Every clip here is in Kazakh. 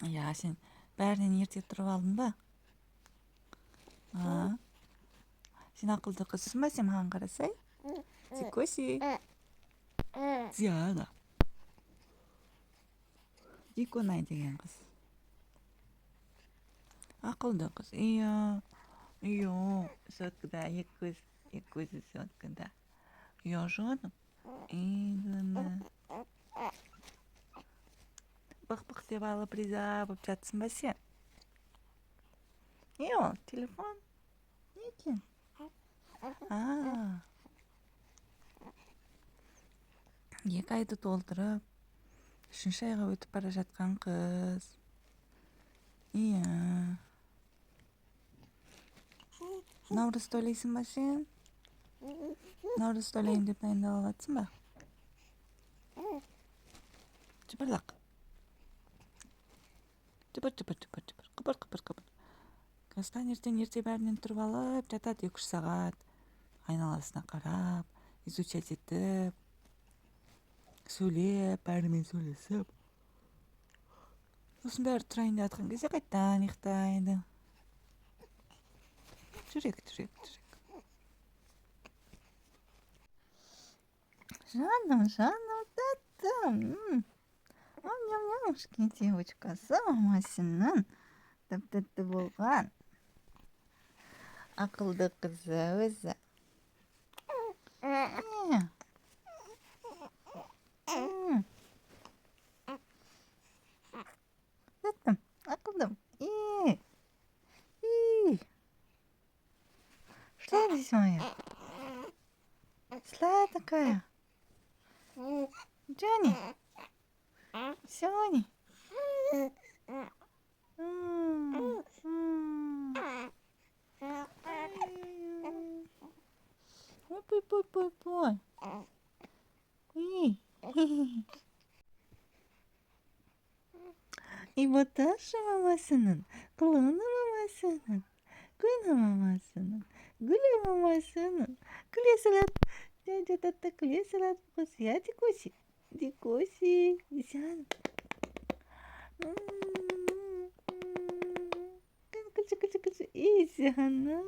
Иә, сен бәрінен ерте тұрып алдың ба? Сен ақылды қызсың ба? Сен маған қарасай. Дикоси. Диана. Диконай деген қыз. Ақылды қыз. Иә. Соткада, екі көзі соткада. Иә, жаным. Бық-бық деп алып риза болып жатсың ба сен? Не ол? Телефон? Не екен? Екі айды толтырып, үшінші айға өтіп бара жатқан қыз. Иә. Наурыз тойлайсың ба сен? Наурыз тойлайын деп дайындалып жатсың ба? Жыбырлақ. Қыбыр. Қазтан ертең ерте бәрінен тұрып алып, жатады 2-3 сағат. Айналасына қарап, изучать етіп, сөйлеп, бәрімен сөйлесіп. Сосын бәрі тұрайын деп жатқан кезде қайтадан ұйықтайды. Жүрек. Жаным, тәттім. Ам-ням-ням, девочкасы мамасының тәп-тәтті болған. Ақылды қызы өзі. Тәттім, ақылдым. Что здесь моя? Злая такая. Джонни. Сони. Пой. İbotaşı mamasının, kulağına mamasının, gülü mamasının, gülü mamasının, gülü salat, cacatatta gülü salat, kosi ya dikosi, dişan. Кычы, Исяна.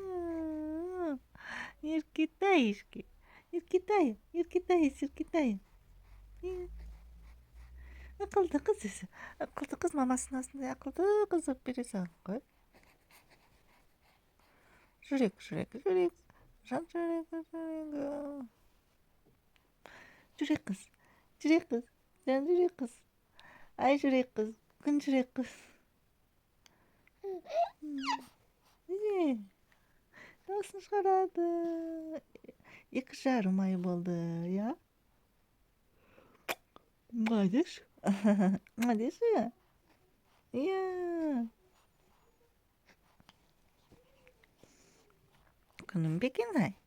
Иркитаишки. Иркитай. Ақылды қыз өзі. Ақылды қыз мамасының астында ақылды қыз болып бере салып қой. Жүрек. Жан жүрегі. Жүрек қыз. Жан жүрек қыз. Ай жүрек қыз. Күн жүрек қыз. Дауысын шығарады. 2,5 ай болды, я? Молодец. Молодец, я? Я. Күнім бекенай.